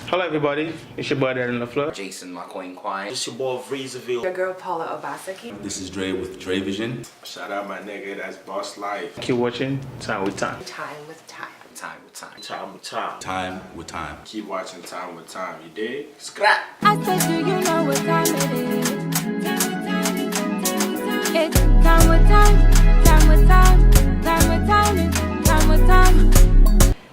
Hello everybody, it's your boy Darren on the floor. Jason, my queen quiet. It's your boy Vreezaville. Your girl Paula Obaseki. This is Dre with Dre Vision. Shout out my nigga, that's Boss Life. Keep watching Time with Time. Time with Time. Time with time. Time with time. Time with time. Keep watching Time with Time, you dig? Scrap! I said, do you know what time it is? It's time with time, time with time, time with time, it's time with time.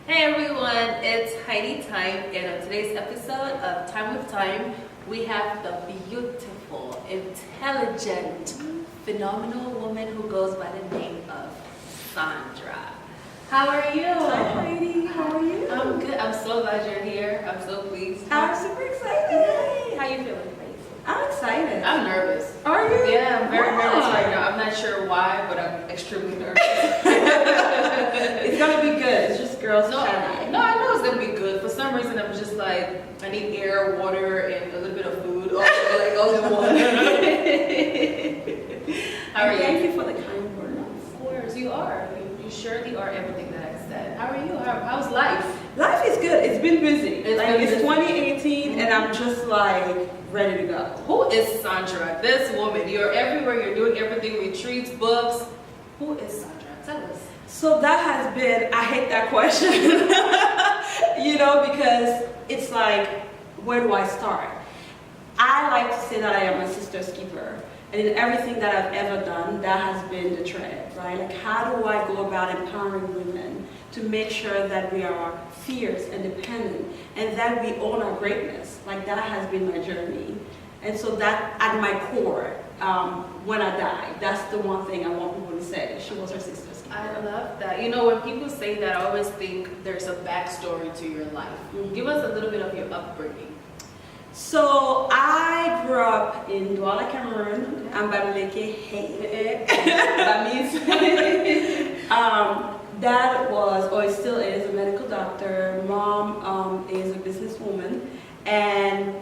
Hey everyone, it's Heidi Time, and on today's episode of Time with Time, we have the beautiful, intelligent, phenomenal woman who goes by the name of Sandra. How are you? Hi Heidi, how are you? I'm good. I'm so glad you're here. I'm so pleased. I'm super excited. Yay. How you feeling? I'm excited. I'm nervous. Are you? Yeah, I'm very Why? nervous right now. I'm not sure why, but I'm extremely nervous. It's gonna be good. It's just girls chatting. No, I know it's gonna be good. For some reason, I'm just like, I need air, water, and a little bit of food, all in one. How are you? Thank you for the kind words. Of course, you are. You surely are everything that I said. How are you? How's life? Life is good. It's been busy. It's Like been it's busy. 2018 and I'm just like ready to go. Who is Sandra? This woman. You're everywhere. You're doing everything. Retreats, books. Who is Sandra? Tell us. So that has been, I hate that question, because it's like, where do I start? I like to say that I am my sister's keeper. And in everything that I've ever done, that has been the thread, right? Like, how do I go about empowering women to make sure that we are fierce, independent, and that we own our greatness? Like, that has been my journey. And so that, at my core, when I die, that's the one thing I want people to say. She was her sister's keeper. I love that. When people say that, I always think there's a backstory to your life. Give us a little bit of your upbringing. So I grew up in Douala, Cameroon. I'm Bamileke. Hey. Dad was, or still is, a medical doctor. Mom is a businesswoman. And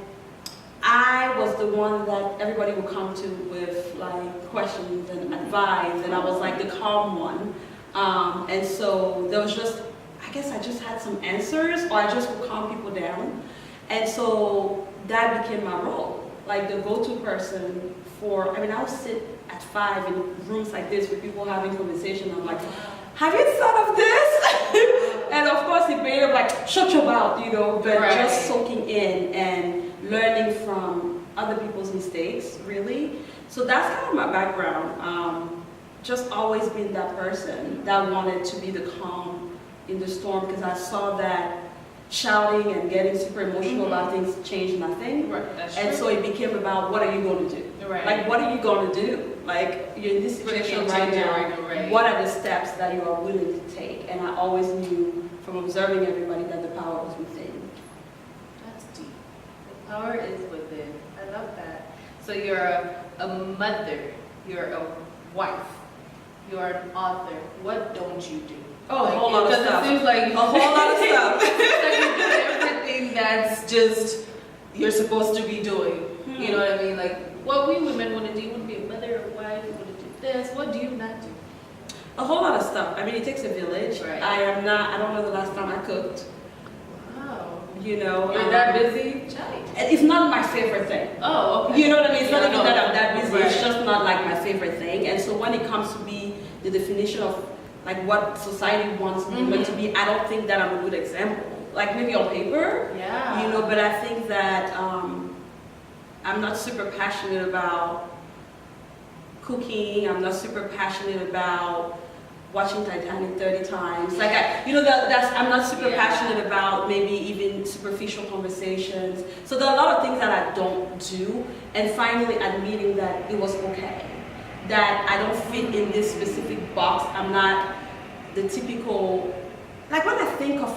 I was the one that everybody would come to with like questions and advice. And I was like the calm one. And so there was just, I guess I just had some answers, or I just would calm people down. And so that became my role, like the go-to person for, I would sit at 5 in rooms like this with people having conversation. I'm like, have you thought of this? And of course it made it like, shut your mouth, but right. Just soaking in and learning from other people's mistakes, really. So that's kind of my background. Just always been that person that wanted to be the calm in the storm, because I saw that shouting and getting super emotional about things changed nothing. Right, that's and true. so it became about, what are you going to do? Right. Like, what are you going to do? Like, you're in this situation right now. Right. What are the steps that you are willing to take? And I always knew from observing everybody that the power was within. That's deep. The power is within. I love that. So you're a mother. You're a wife. You're an author. What don't you do? Oh, a whole lot of stuff. It seems like A whole lot of stuff. like you do everything that's just you're supposed to be doing. You know what I mean? Like what we women want to do. You want to be a mother, a wife. You want to do this. What do you not do? A whole lot of stuff. It takes a village. Right. I don't know the last time I cooked. Wow. You're that busy? Child. It's not my favorite thing. Oh, okay. You know what I mean? It's not even no. that I'm that busy. It's Right. just not like my favorite thing. And so when it comes to be the definition of like what society wants women to be, I don't think that I'm a good example. Like maybe on paper, Yeah. but I think that I'm not super passionate about cooking. I'm not super passionate about watching Titanic 30 times. Like I'm not super passionate about maybe even superficial conversations. So there are a lot of things that I don't do, and finally admitting that it was okay. That I don't fit in this specific box. I'm not the typical, like when I think of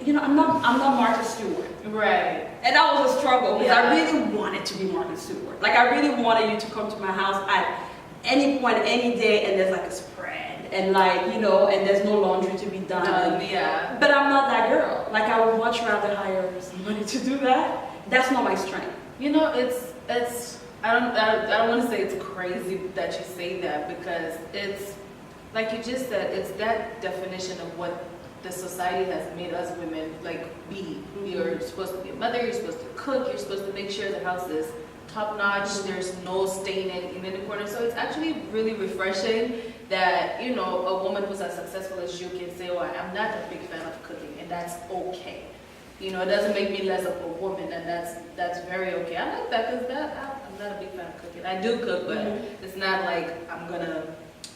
I'm not Martha Stewart. Right. And that was a struggle, because Yeah. I really wanted to be Martha Stewart. Like I really wanted you to come to my house at any point, any day, and there's like a spread, and and there's no laundry to be done. Yeah. But I'm not that girl. Like I would much rather hire somebody to do that. That's not my strength. It's I don't want to say it's crazy that you say that, because it's like you just said, it's that definition of what the society has made us women like be. You're supposed to be a mother, you're supposed to cook, you're supposed to make sure the house is top notch, there's no stain in the corner. So it's actually really refreshing that, you know, a woman who's as successful as you can say, oh, I'm not a big fan of cooking, and that's okay. You know, it doesn't make me less of a woman, and that's very okay. I like that because I'm not a big fan of cooking. I do cook, but it's not like I'm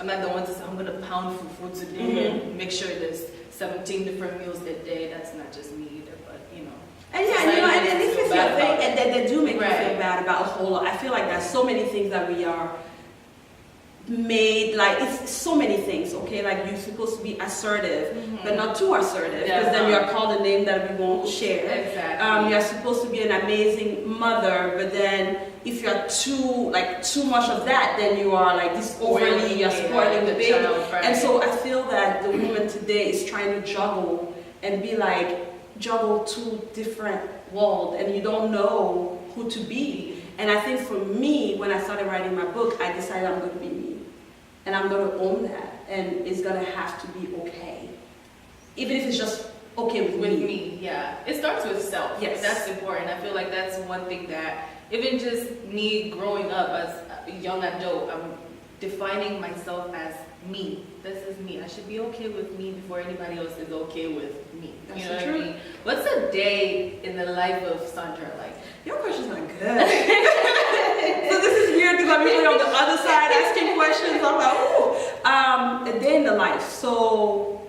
not the one to say I'm gonna pound for food today and make sure there's 17 different meals a day. That's not just me either, but you know. And yeah, and, you know, and if you feel things, and they do make you Right. feel bad about a whole lot. I feel like there's so many things that we are made, like it's so many things, okay? Like you're supposed to be assertive, but not too assertive, because then you are called a name that we won't share. Exactly. You're supposed to be an amazing mother, but then if you're too much of that, then you are like this overly, you're spoiling the baby. And so I feel that the woman today is trying to juggle and be like, juggle two different worlds, and you don't know who to be. And I think for me, when I started writing my book, I decided I'm going to be me. And I'm going to own that. And it's going to have to be okay. Even if it's just okay with me. Yeah. It starts with self. Yes. That's important. I feel like that's one thing that, even just me growing up as a young adult, I'm defining myself as me. This is me. I should be okay with me before anybody else is okay with me. That's you know so what true. I mean? What's a day in the life of Sandra like? Your questions are good. So this is weird because I'm usually on the other side asking questions. I'm like, ooh. A day in the life. So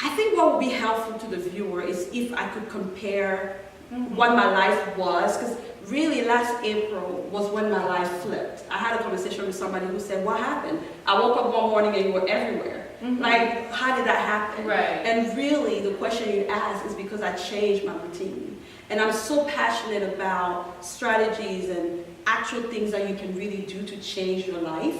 I think what would be helpful to the viewer is if I could compare what my life was, because really last April was when my life flipped. I had a conversation with somebody who said, what happened? I woke up one morning and you were everywhere. Like, how did that happen? Right. And really the question you ask is because I changed my routine. And I'm so passionate about strategies and actual things that you can really do to change your life.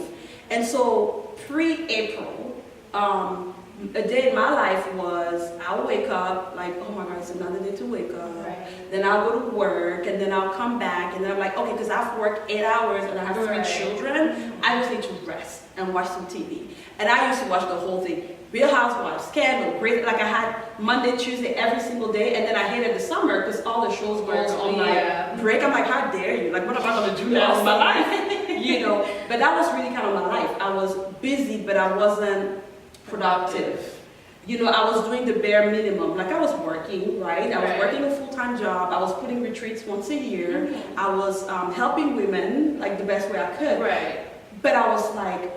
And so pre-April, a day in my life was I'll wake up like, oh my God, it's another day to wake up. Right. Then I'll go to work, and then I'll come back, and then I'm like, okay, because I've worked 8 hours and I have 3 children, I just need to rest and watch some TV. And I used to watch the whole thing. Real Housewives, Scandal, Great, like I had Monday, Tuesday, every single day, and then I hated the summer because all the shows goes on like break. I'm like, how dare you? Like, what am I going to do now in my life? You know, but that was really kind of my life. I was busy, but I wasn't productive. You know, I was doing the bare minimum. Like I was working, right? I was working a full-time job. I was putting retreats once a year. I was helping women like the best way I could. Right. But I was like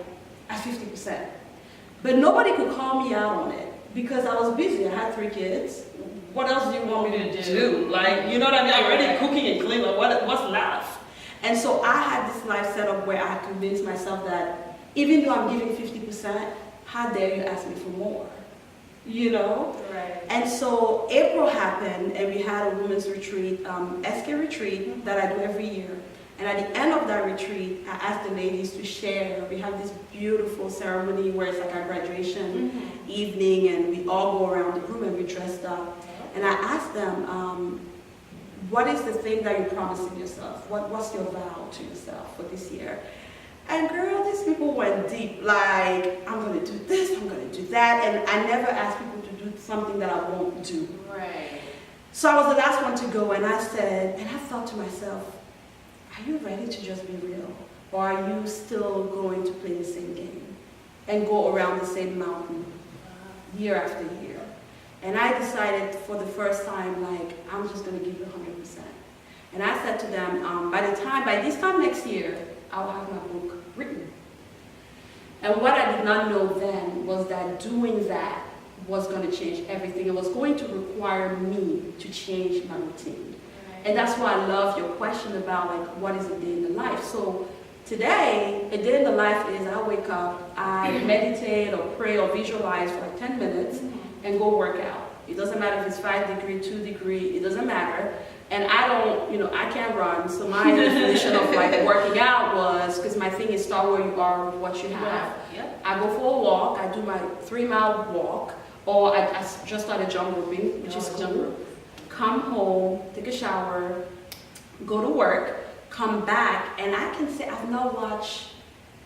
at 50%. But nobody could call me out on it because I was busy. I had 3 kids. What else do you want me to do? Like, you know what I mean? I'm already cooking and cleaning. Like, what's left? And so I had this life set up where I convinced myself that even though I'm giving 50%, how dare you ask me for more? You know? Right. And so April happened and we had a women's retreat, SK retreat that I do every year. And at the end of that retreat, I asked the ladies to share. We have this beautiful ceremony where it's like our graduation evening, and we all go around the room and we dressed up. And I asked them, what is the thing that you're promising yourself? What's your vow to yourself for this year? And girl, these people went deep, like, I'm going to do this, I'm going to do that. And I never asked people to do something that I won't do. Right. So I was the last one to go, and I said, and I thought to myself, are you ready to just be real? Or are you still going to play the same game and go around the same mountain year after year? And I decided for the first time, like, I'm just going to give you 100%. And I said to them, by this time next year, I'll have my book written. And what I did not know then was that doing that was going to change everything. It was going to require me to change my routine. And that's why I love your question about like what is a day in the life. So today, a day in the life is I wake up, I meditate or pray or visualize for like 10 minutes and go work out. It doesn't matter if it's 5 degree, 2 degree, it doesn't matter. And I don't, you know, I can't run. So my definition of like working out was, because my thing is start where you are with what you have. Yep. I go for a walk, I do my 3-mile walk, or I just started jump roping, which is cool. Come home, take a shower, go to work, come back, and I can say I've not watched,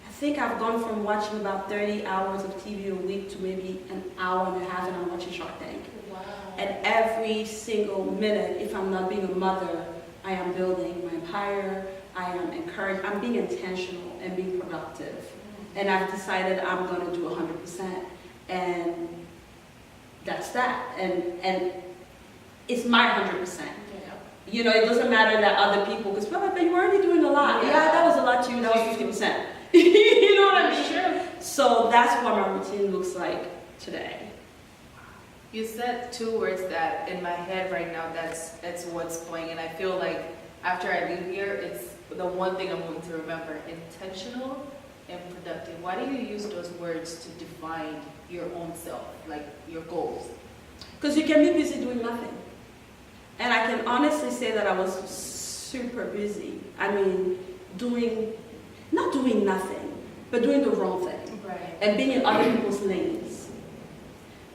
I think I've gone from watching about 30 hours of TV a week to maybe an hour and a half, and I'm watching Shark Tank. Wow. And every single minute, if I'm not being a mother, I am building my empire, I am encouraged, I'm being intentional and being productive. And I've decided I'm going to do 100%. And that's that. And it's my 100%. You know, it doesn't matter that other people, because well, but you're already doing a lot. Yeah, that was a lot to you, that was 50%. You know what I mean? Sure. So that's what my routine looks like today. You said two words that in my head right now, that's what's going, and I feel like after I leave here, it's the one thing I'm going to remember: intentional and productive. Why do you use those words to define your own self, like your goals? Because you can be busy doing nothing. And I can honestly say that I was super busy. I mean, not doing nothing, but doing the wrong thing. Right. And being in other people's lanes.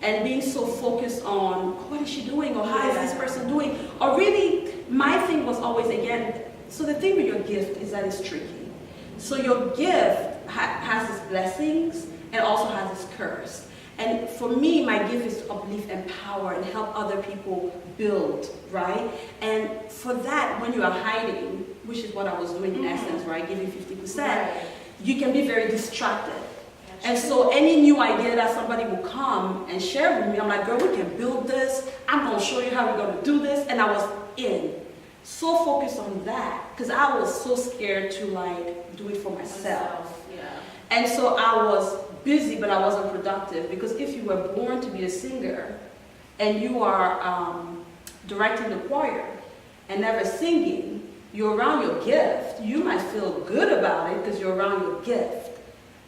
And being so focused on, what is she doing? Or how is this person doing? Or really, my thing was always, again, so the thing with your gift is that it's tricky. So your gift has its blessings and also has its curse. And for me, my gift is to uplift, empower, and help other people build, right? And for that, when you are hiding, which is what I was doing in essence, right, giving 50%, you can be very distracted. And so any new idea that somebody will come and share with me, I'm like, girl, we can build this. I'm going to show you how we're going to do this. And I was so focused on that, because I was so scared to like do it for myself. Yeah. And so I was busy, but I wasn't productive, because if you were born to be a singer and you are directing the choir and never singing, you're around your gift. You might feel good about it because you're around your gift,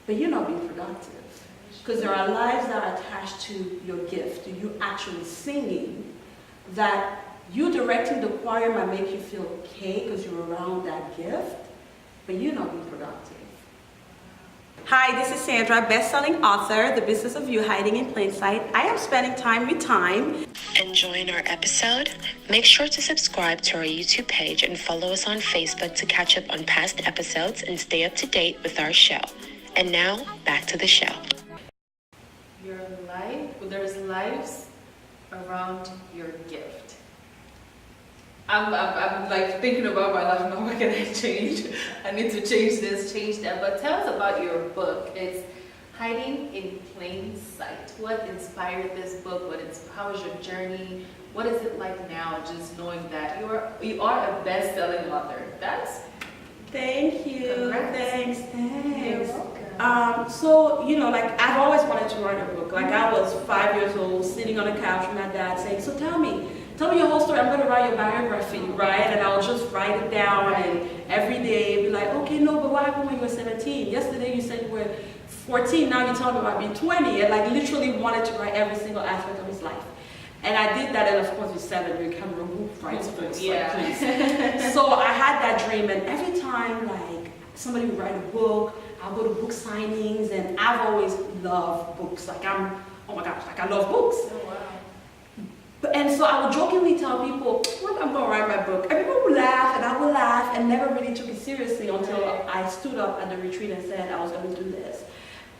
but you're not being productive, because there are lives that are attached to your gift, to you actually singing, that you directing the choir might make you feel okay because you're around that gift, but you're not being productive. Hi, this is Sandra, best-selling author, The Business of You Hiding in Plain Sight. I am spending time with time. Enjoying our episode? Make sure to subscribe to our YouTube page and follow us on Facebook to catch up on past episodes and stay up to date with our show. And now, back to the show. Your life, there's lives around your gift. I'm like thinking about my life now. What can I change? I need to change this, change that. But tell us about your book. It's Hiding in Plain Sight. What inspired this book? How was your journey? What is it like now, just knowing that you are a best-selling author? Thank you. Congrats. Thanks. You're welcome. So, you know, like I've always wanted to write a book. Like I was 5 years old, sitting on a couch with my dad saying, so tell me your whole story. I'm going to write your biography, right? And I'll just write it down, and every day be like, okay, no, but what happened when you were 17? Yesterday you said you were 14, now you're telling me about being 20. And like literally wanted to write every single aspect of his life. And I did that, and of course with 7, you can remove rights first. Yeah. Like, please. So I had that dream, and every time like somebody would write a book, I'll go to book signings, and I've always loved books. Like oh my gosh, like I love books. Oh, wow. And so I would jokingly tell people, look, I'm going to write my book. And people would laugh, and I would laugh, and never really took it seriously until I stood up at the retreat and said I was going to do this.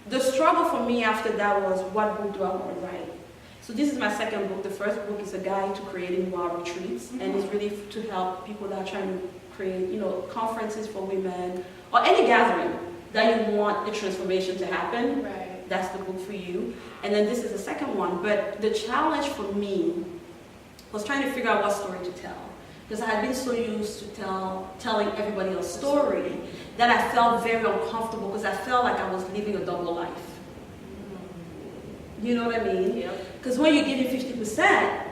The struggle for me after that was, what book do I want to write? So this is my second book. The first book is a guide to creating wild retreats, and it's really to help people that are trying to create, you know, conferences for women, or any gathering that you want a transformation to happen. Right. That's the book for you. And then this is the second one. But the challenge for me was trying to figure out what story to tell. Because I had been so used to telling everybody else's story that I felt very uncomfortable, because I felt like I was living a double life. You know what I mean? Because when you're giving 50%,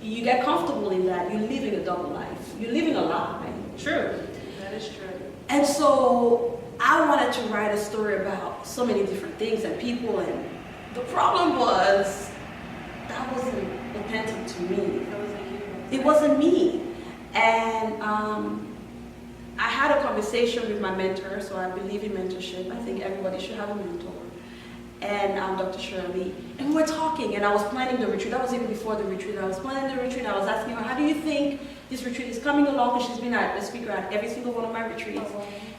you get comfortable in that. You're living a double life. You're living a lie. True. That is true. And so I wanted to write a story about so many different things and people, and the problem was that wasn't authentic to me. It wasn't me. And I had a conversation with my mentor, so I believe in mentorship. I think everybody should have a mentor. And Dr. Shirley, and we were talking, and I was planning the retreat. That was even before the retreat. I was planning the retreat, and I was asking her, how do you think this retreat is coming along, because she's been a speaker at every single one of my retreats.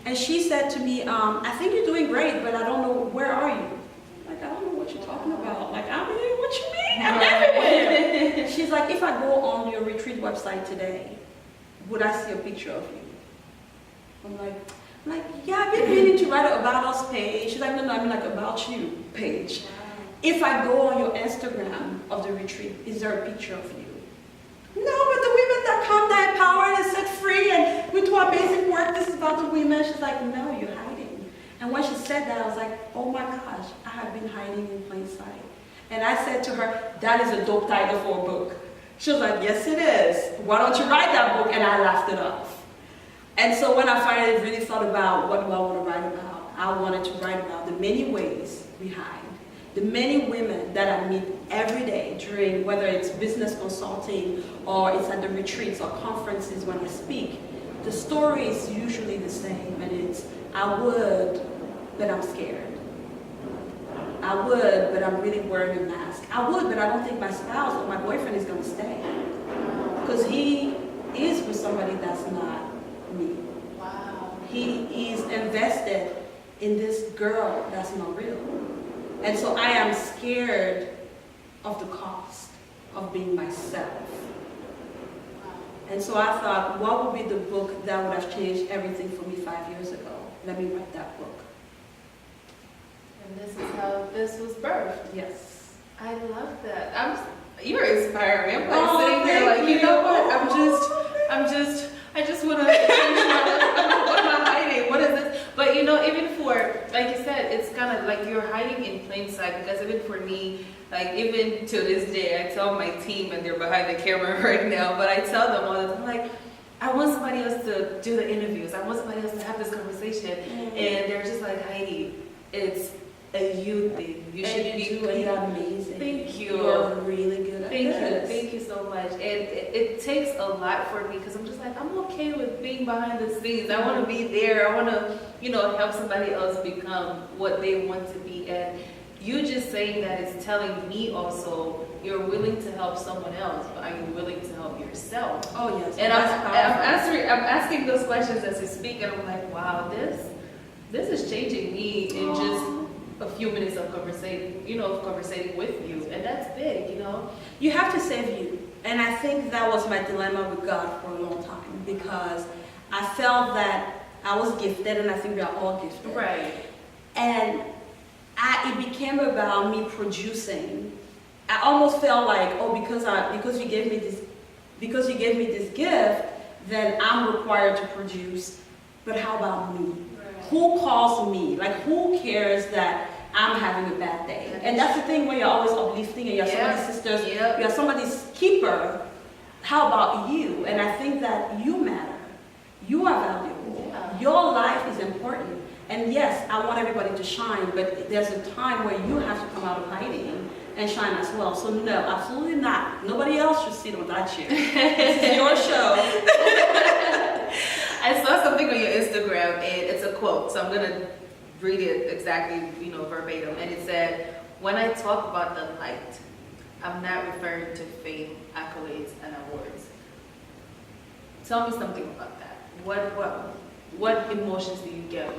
And she said to me, I think you're doing great, but I don't know, where are you? Like, I don't know what you're talking about. Like, I'm here, what you mean? I'm everywhere. She's like, if I go on your retreat website today, would I see a picture of you? I'm like, yeah, I've been meaning to write an about us page. She's like, no, I mean like about you page. If I go on your Instagram of the retreat, is there a picture of you? No, but the women that come, that empowered and set free, and we do our basic work, this is about the women. She's like, no, you're hiding. And when she said that, I was like, oh my gosh, I have been hiding in plain sight. And I said to her, that is a dope title for a book. She was like, yes it is. Why don't you write that book? And I laughed it off. And so when I finally really thought about what do I want to write about, I wanted to write about the many ways we hide. The many women that I meet every day during, whether it's business consulting or it's at the retreats or conferences when I speak, the story is usually the same, and it's, I would, but I'm scared. I would, but I'm really wearing a mask. I would, but I don't think my spouse or my boyfriend is going to stay. Because he is with somebody that's not me. Wow. He is invested in this girl that's not real. And so I am scared of the cost of being myself. And so I thought, what would be the book that would have changed everything for me 5 years ago? Let me write that book. And this is how this was birthed. Yes. I love that. You're inspiring. I'm like Oh, sitting there thank like, you know you. what? I just want to change what am I hiding? What is this? But you know, even for, like you said, it's kind of like you're hiding in plain sight, because even for me, like even to this day, I tell my team, and they're behind the camera right now, but I tell them all the time, like, I want somebody else to do the interviews. I want somebody else to have this conversation. And they're just like, Heidi, it's a you thing. You should be doing it amazing. Thank you. You're really good at this. Thank you so much. And it takes a lot for me, because I'm just like, I'm okay with being behind the scenes. I want to be there. I want to, you know, help somebody else become what they want to be. And you just saying that is telling me also you're willing to help someone else, but are you willing to help yourself? Oh yes. And I'm asking those questions as you speak, and I'm like, wow, this is changing me in just a few minutes of conversating with you, and that's big, you know. You have to save you. And I think that was my dilemma with God for a long time, because I felt that I was gifted, and I think we are all gifted. Right. And it became about me producing. I almost felt like, oh, because you gave me this gift, then I'm required to produce. But how about me? Who calls me? Like, who cares that I'm having a bad day? And that's the thing, when you're always uplifting and you're somebody's sisters, you're somebody's keeper. How about you? And I think that you matter. You are valuable. Yeah. Your life is important. And yes, I want everybody to shine, but there's a time where you have to come out of hiding and shine as well. So no, absolutely not. Nobody else should sit on that chair. This is your show. I saw something on your Instagram, and it's a quote, so I'm gonna read it exactly, verbatim. And it said, "When I talk about the light, I'm not referring to fame, accolades, and awards." Tell me something about that. What emotions do you get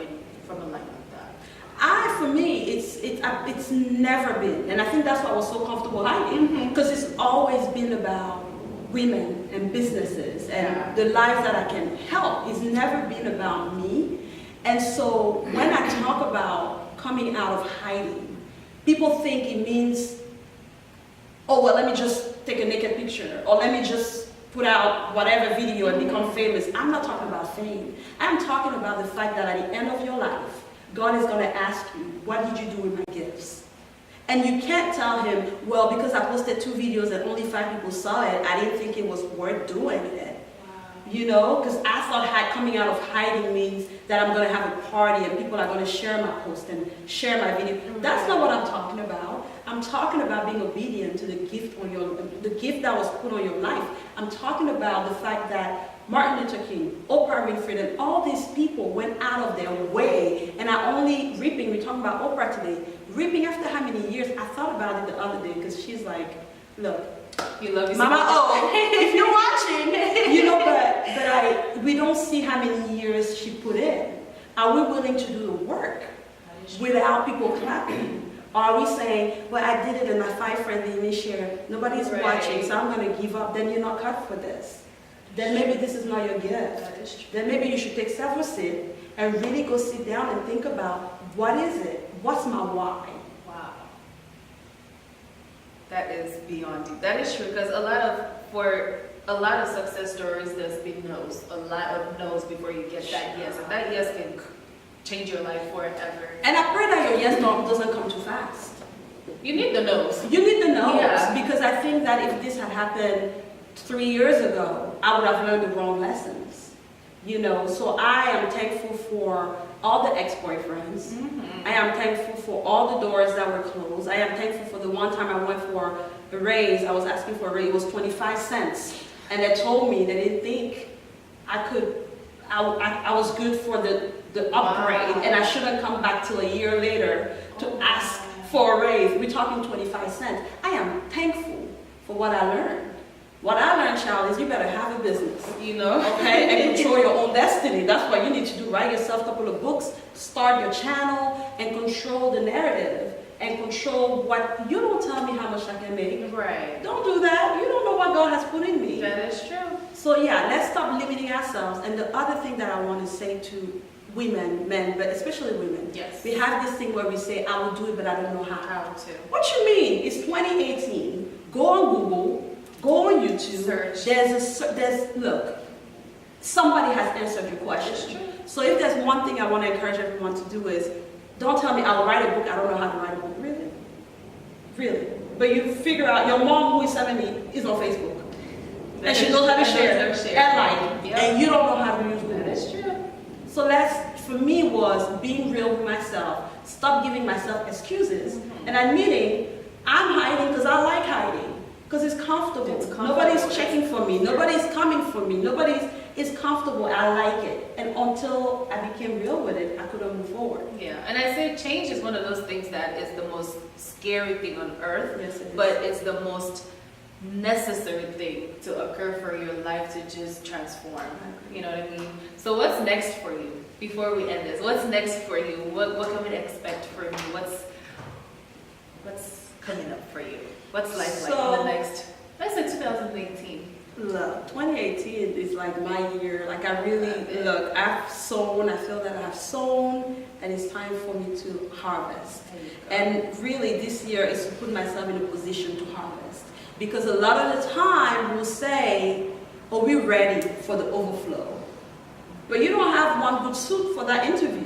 from a light like that? For me, it's never been, and I think that's why I was so comfortable hiding, because it's always been about women and businesses and the lives that I can help. It's never been about me. And so when I talk about coming out of hiding, people think it means, oh, well, let me just take a naked picture, or let me just put out whatever video and become famous. I'm not talking about fame. I'm talking about the fact that at the end of your life, God is going to ask you, what did you do with my gifts? And you can't tell him, well, because I posted 2 videos and only 5 people saw it, I didn't think it was worth doing it. Wow. Because I thought coming out of hiding means that I'm going to have a party and people are going to share my post and share my video. That's not what I'm talking about. I'm talking about being obedient to the gift that was put on your life. I'm talking about the fact that Martin Luther King, Oprah Winfrey, and all these people went out of their way and are only reaping. We're talking about Oprah today. Reaping after how many years? I thought about it the other day, because she's like, look, you love Mama O, if you're watching, we don't see how many years she put in. Are we willing to do the work without people clapping? Or are we saying, well, I did it and my 5 friends didn't even share. Nobody's watching, so I'm going to give up. Then you're not cut for this. Then maybe this is not your gift. Then maybe you should take several sips and really go sit down and think about, what is it? What's my why? Wow. That is beyond deep. That is true, because for a lot of success stories, there's been no's. A lot of no's before you get that yes. And that yes can change your life forever. And I pray that your yes doesn't come too fast. You need the no's. You need the no's, Yeah. because I think that if this had happened 3 years ago, I would have learned the wrong lessons. You know, so I am thankful for all the ex-boyfriends. I am thankful for all the doors that were closed. I am thankful for the one time I went for a raise. I was asking for a raise. It was 25 cents. And they told me they didn't think I was good for the upgrade. And I shouldn't come back till a year later to ask for a raise. We're talking 25 cents. I am thankful for what I learned. What I learned, child, is you better have a business, You know? okay, and control your own destiny. That's what you need to do. Write yourself a couple of books, start your channel, and control the narrative, and control what, you don't tell me how much I can make. Right. Don't do that. You don't know what God has put in me. That is true. So yeah, let's stop limiting ourselves. And the other thing that I want to say to women, men, but especially women, Yes. we have this thing where we say, I will do it, but I don't know how. How to. What you mean? It's 2018. Go on Google. Go on YouTube. Search. Look, somebody has answered your question. That's true. So if there's one thing I want to encourage everyone to do is, don't tell me I'll write a book, I don't know how to write a book. Really? Really? But you figure out, your mom who is 70 is on Facebook. And she knows how to share and like, Yep. and you don't know how to use Google. That is true. So that's, for me, was being real with myself. Stop giving myself excuses and admitting I'm hiding because I like hiding. Because it's comfortable. Nobody's checking for me. Nobody's coming for me. It's comfortable. I like it. And until I became real with it, I couldn't move forward. Yeah, and I say change is one of those things that is the most scary thing on earth, Yes, it is. but it's the most necessary thing to occur for your life to just transform. You know what I mean? So what's next for you before we end this? What's next for you? What can we expect from you? What's coming up for you? What's life like in the next, let's say 2018? Look, 2018 is like my year. Like I really, look, I've sown, I feel that I've sown, and it's time for me to harvest. And really this year is to put myself in a position to harvest. Because a lot of the time we'll say, are we ready for the overflow? But you don't have one good suit for that interview.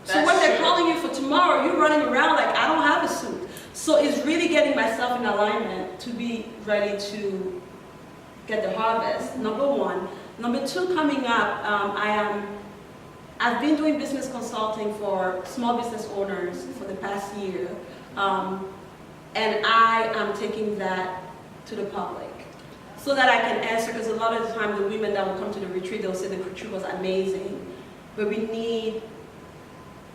So when they're calling you for tomorrow, you're running around like, I don't have a suit. So it's really getting myself in alignment to be ready to get the harvest, number one. Number two, coming up, I've been doing business consulting for small business owners for the past year. And I am taking that to the public so that I can answer, because a lot of the time the women that will come to the retreat, they'll say the retreat was amazing, but we need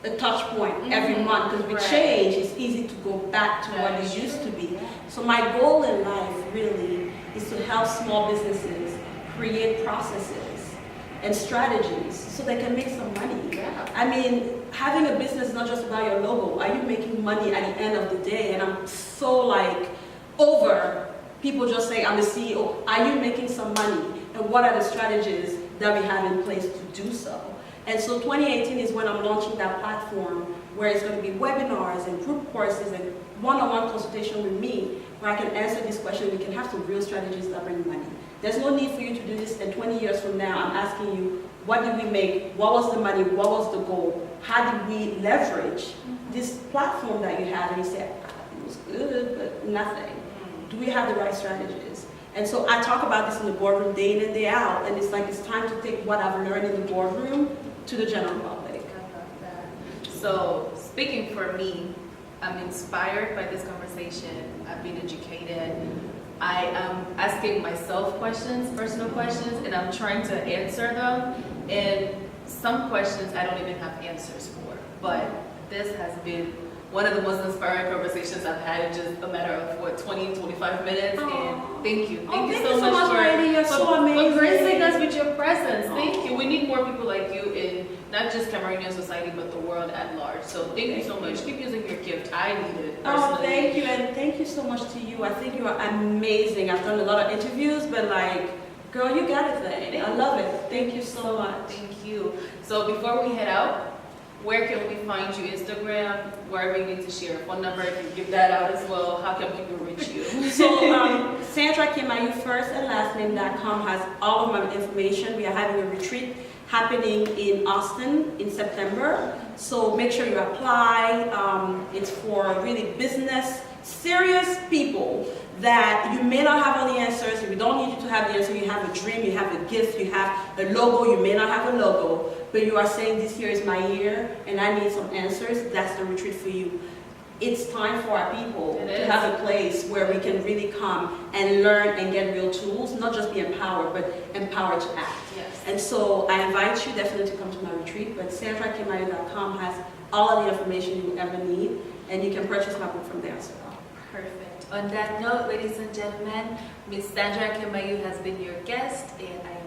a touch point every month, because with change, it's easy to go back to what it used to be. So my goal in life really is to help small businesses create processes and strategies so they can make some money. I mean, having a business is not just about your logo. Are you making money at the end of the day? And I'm so like over people just saying, I'm the CEO. Are you making some money? And what are the strategies that we have in place to do so? And so 2018 is when I'm launching that platform where it's going to be webinars and group courses and one-on-one consultation with me where I can answer these questions. We can have some real strategies that bring money. There's no need for you to do this, and 20 years from now, I'm asking you, what did we make? What was the money? What was the goal? How did we leverage this platform that you have? And you say, it was good, but nothing. Do we have the right strategies? And so I talk about this in the boardroom day in and day out, and it's like it's time to take what I've learned in the boardroom to the general public. So speaking for me, I'm inspired by this conversation. I've been educated. I am asking myself questions, personal questions, and I'm trying to answer them. And some questions I don't even have answers for. But this has been one of the most inspiring conversations I've had in just a matter of 20, 25 minutes. And thank you. Thank you so much Heidi. You're so amazing. for gracing us with your presence. Thank you. We need more people like you in not just Cameroonian society, but the world at large. So thank you so much. Keep using your gift. I need it personally. Oh, thank you, and thank you so much to you. I think you are amazing. I've done a lot of interviews, but like, girl, you got it thing. I love it. Thank you so much. Thank you. So before we head out, where can we find you? Instagram, wherever you need to share a phone number, if you give that out as well. How can people reach you? So Sandra Kemayou, first and last name.com has all of my information. We are having a retreat happening in Austin in September. So make sure you apply. It's for really business, serious people that you may not have all the answers. We don't need you to have the answer. You have a dream, you have a gift, you have a logo. You may not have a logo, but you are saying this year is my year and I need some answers. That's the retreat for you. It's time for our people to have a place where we can really come and learn and get real tools, not just be empowered, but empowered to act. Yes. And so I invite you definitely to come to my retreat, but SandraKemayou.com has all of the information you ever need, and you can purchase my book from there as well. Perfect. On that note, ladies and gentlemen, Miss Sandra Kemayou has been your guest, and I